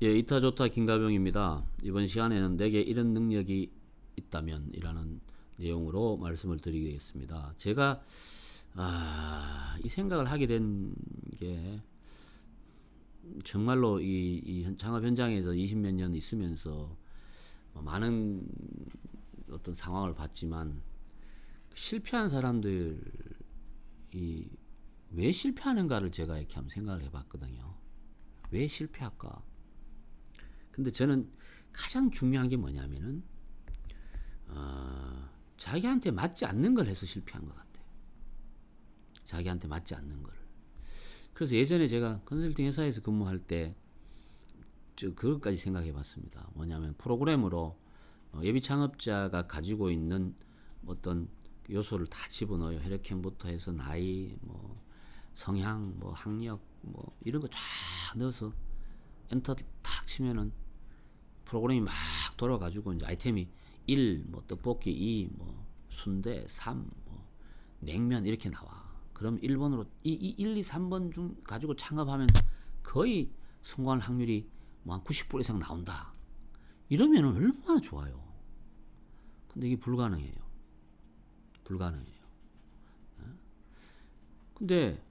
예, 이타 좋다 김가병입니다. 이번 시간에는 내게 이런 능력이 있다면 이라는 내용으로 말씀을 드리겠습니다. 제가 이 생각을 하게 된 게 정말로 이 창업 현장에서 20몇 년 있으면서 많은 어떤 상황을 봤지만 실패한 사람들이 왜 실패하는가를 제가 이렇게 한번 생각을 해봤거든요. 왜 실패할까? 근데 저는 가장 중요한 게 뭐냐면은 자기한테 맞지 않는 걸 해서 실패한 것 같아요. 자기한테 맞지 않는 걸. 그래서 예전에 제가 컨설팅 회사에서 근무할 때 그것까지 생각해 봤습니다. 뭐냐면 프로그램으로 예비 창업자가 가지고 있는 어떤 요소를 다 집어넣어요. 혈액형부터 해서 나이, 뭐 성향, 뭐 학력, 뭐 이런 거 쫙 넣어서 엔터 탁 치면은 프로그램이 막 돌아가지고 이제 아이템이 1, 뭐 떡볶이 2, 뭐 순대 3, 뭐 냉면 이렇게 나와. 그럼 1번으로 1, 2, 3번 중 가지고 창업하면 거의 성공할 확률이 뭐 한 90% 이상 나온다. 이러면 얼마나 좋아요. 근데 이게 불가능해요. 불가능해요. 근데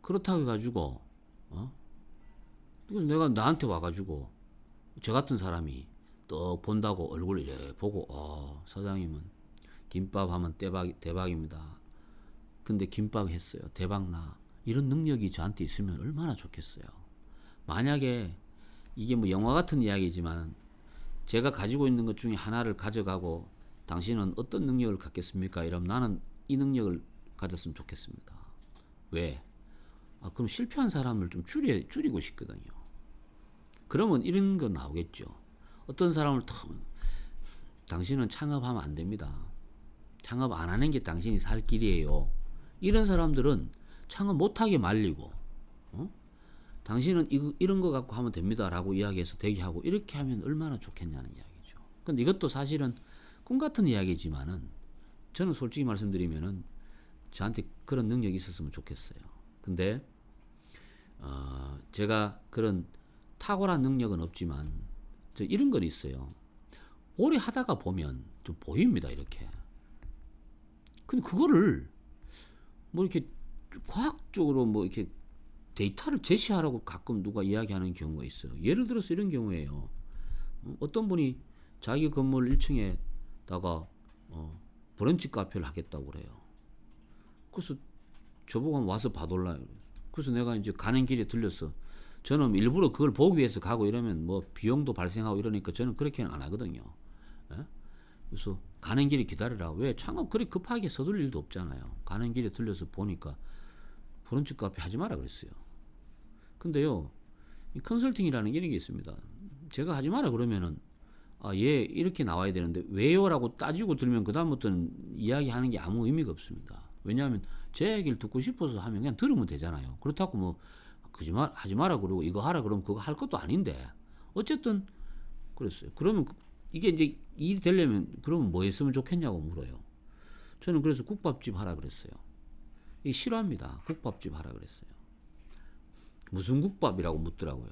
그렇다고 해가지고 내가 나한테 와가지고 저 같은 사람이 또 본다고 얼굴 이래 보고 사장님은 김밥 하면 대박입니다. 근데 김밥 했어요. 대박나. 이런 능력이 저한테 있으면 얼마나 좋겠어요. 만약에 이게 뭐 영화 같은 이야기지만 제가 가지고 있는 것 중에 하나를 가져가고 당신은 어떤 능력을 갖겠습니까? 이러면 나는 이 능력을 가졌으면 좋겠습니다. 왜? 그럼 실패한 사람을 좀 줄이고 싶거든요. 그러면 이런 거 나오겠죠. 어떤 사람을 당신은 창업하면 안 됩니다. 창업 안 하는 게 당신이 살 길이에요. 이런 사람들은 창업 못하게 말리고, 당신은 이런 거 갖고 하면 됩니다라고 이야기해서 대기하고 이렇게 하면 얼마나 좋겠냐는 이야기죠. 근데 이것도 사실은 꿈 같은 이야기지만은 저는 솔직히 말씀드리면은 저한테 그런 능력이 있었으면 좋겠어요. 근데 제가 그런 탁월한 능력은 없지만 저 이런 건 있어요. 오래 하다가 보면 좀 보입니다, 이렇게. 근데 그거를 뭐 이렇게 과학적으로 뭐 이렇게 데이터를 제시하라고 가끔 누가 이야기하는 경우가 있어요. 예를 들어서 이런 경우에요. 어떤 분이 자기 건물 1층에다가 브런치 카페를 하겠다고 그래요. 그래서 저보고 와서 봐달라요. 그래서 내가 이제 가는 길에 들렸어. 저는 일부러 그걸 보기 위해서 가고 이러면 뭐 비용도 발생하고 이러니까 저는 그렇게는 안 하거든요. 예? 그래서 가는 길에 기다리라. 왜 창업 그리 급하게 서둘 일도 없잖아요. 가는 길에 들려서 보니까 브런치 카페 하지 마라 그랬어요. 근데요, 이 컨설팅이라는 게 이런 게 있습니다. 제가 하지 마라 그러면은 얘 이렇게 나와야 되는데 왜요라고 따지고 들면 그 다음부터는 이야기하는 게 아무 의미가 없습니다. 왜냐하면 제 얘기를 듣고 싶어서 하면 그냥 들으면 되잖아요. 그렇다고 뭐 거짓말 하지 마라 그러고 이거 하라 그러면 그거 할 것도 아닌데 어쨌든 그랬어요. 그러면 이게 이제 일이 되려면 그러면 뭐 했으면 좋겠냐고 물어요. 저는 그래서 국밥집 하라 그랬어요. 이 싫어합니다. 국밥집 하라 그랬어요. 무슨 국밥이라고 묻더라고요.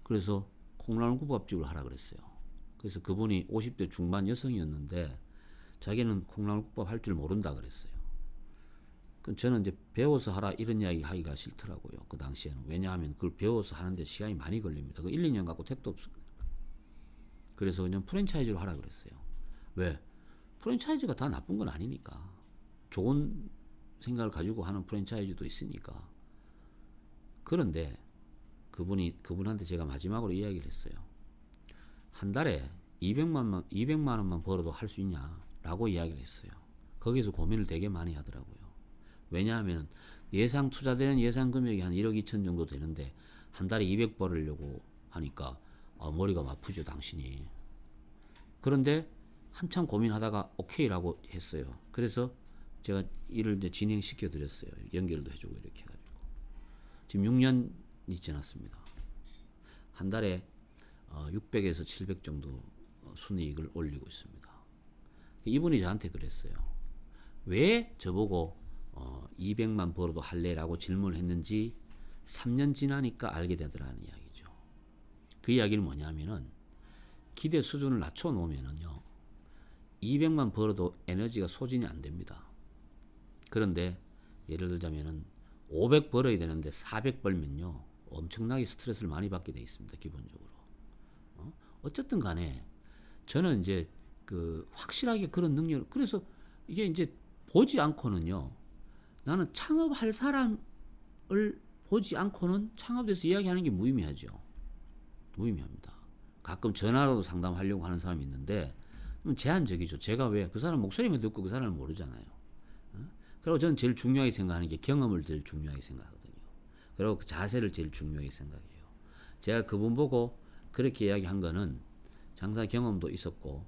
그래서 콩나물국밥집을 하라 그랬어요. 그래서 그분이 50대 중반 여성이었는데 자기는 콩나물국밥 할 줄 모른다 그랬어요. 그럼 저는 이제 배워서 하라 이런 이야기 하기가 싫더라고요. 그 당시에는. 왜냐하면 그걸 배워서 하는데 시간이 많이 걸립니다. 그 1, 2년 갖고 택도 없어요. 그래서 그냥 프랜차이즈로 하라 그랬어요. 왜? 프랜차이즈가 다 나쁜 건 아니니까. 좋은 생각을 가지고 하는 프랜차이즈도 있으니까. 그런데 그분한테 제가 마지막으로 이야기를 했어요. 한 달에 200만 원만 벌어도 할 수 있냐라고 이야기를 했어요. 거기서 고민을 되게 많이 하더라고요. 왜냐하면 투자되는 예상 금액이 한 1억 2천 정도 되는데 한 달에 200 벌으려고 하니까 머리가 아프죠, 당신이. 그런데 한참 고민하다가 오케이라고 했어요. 그래서 제가 일을 이제 진행시켜 드렸어요. 연결도 해주고 이렇게 해가지고 지금 6년이 지났습니다. 한 달에 600에서 700 정도 순이익을 올리고 있습니다. 이분이 저한테 그랬어요. 왜 저보고 200만 벌어도 할래라고 질문을 했는지 3년 지나니까 알게 되더라는 이야기죠. 그 이야기는 뭐냐면은 기대 수준을 낮춰 놓으면은요 200만 벌어도 에너지가 소진이 안 됩니다. 그런데 예를 들자면은 500 벌어야 되는데 400 벌면요 엄청나게 스트레스를 많이 받게 돼 있습니다. 기본적으로. 어쨌든 간에 저는 이제 그 확실하게 그런 능력, 그래서 이게 이제 보지 않고는요 나는 창업할 사람을 보지 않고는 창업에 대해서 이야기하는 게 무의미하죠. 무의미합니다. 가끔 전화로도 상담하려고 하는 사람이 있는데 제한적이죠. 제가 왜 그 사람 목소리만 듣고 그 사람을 모르잖아요. 그리고 저는 제일 중요하게 생각하는 게 경험을 제일 중요하게 생각하거든요. 그리고 그 자세를 제일 중요하게 생각해요. 제가 그분 보고 그렇게 이야기한 거는 장사 경험도 있었고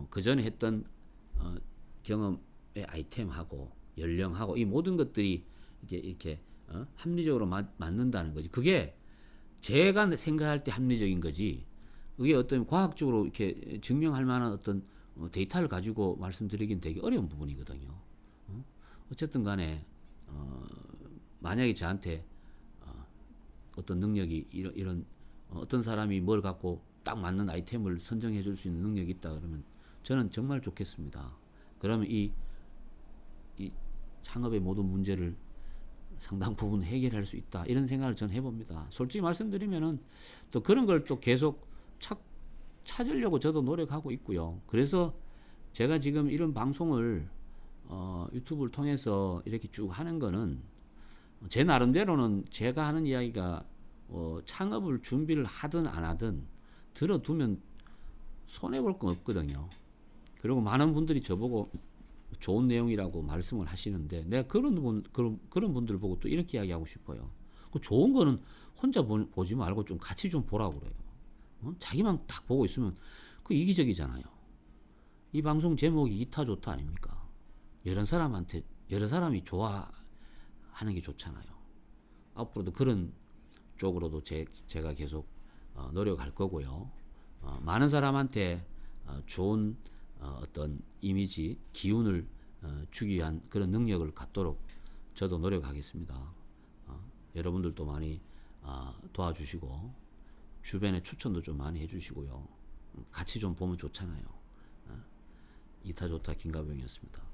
그 전에 했던 경험의 아이템하고 연령하고 이 모든 것들이 이렇게 합리적으로 맞는다는 거지. 그게 제가 생각할 때 합리적인 거지. 그게 어떤 과학적으로 이렇게 증명할 만한 어떤 데이터를 가지고 말씀드리긴 되게 어려운 부분이거든요. 어쨌든 간에 만약에 저한테 어떤 능력이 이런 어떤 사람이 뭘 갖고 딱 맞는 아이템을 선정해 줄 수 있는 능력이 있다 그러면 저는 정말 좋겠습니다. 그러면 이 창업의 모든 문제를 상당 부분 해결할 수 있다 이런 생각을 전 해봅니다. 솔직히 말씀드리면은 또 그런 걸 또 계속 찾으려고 저도 노력하고 있고요. 그래서 제가 지금 이런 방송을 유튜브를 통해서 이렇게 쭉 하는 거는 제 나름대로는 제가 하는 이야기가 창업을 준비를 하든 안 하든 들어두면 손해볼 건 없거든요. 그리고 많은 분들이 저보고 좋은 내용이라고 말씀을 하시는데 내가 그런 분들 보고 또 이렇게 이야기하고 싶어요. 그 좋은 거는 혼자 보지 말고 좀 같이 좀 보라고 그래요. 자기만 딱 보고 있으면 그 이기적이잖아요. 이 방송 제목이 이타 좋다 아닙니까? 여러 사람이 좋아하는 게 좋잖아요. 앞으로도 그런 쪽으로도 제가 계속 노력할 거고요. 많은 사람한테 좋은 어떤 이미지, 기운을 주기 위한 그런 능력을 갖도록 저도 노력하겠습니다. 여러분들도 많이 도와주시고 주변에 추천도 좀 많이 해주시고요. 같이 좀 보면 좋잖아요. 이타 좋다 김가병이었습니다.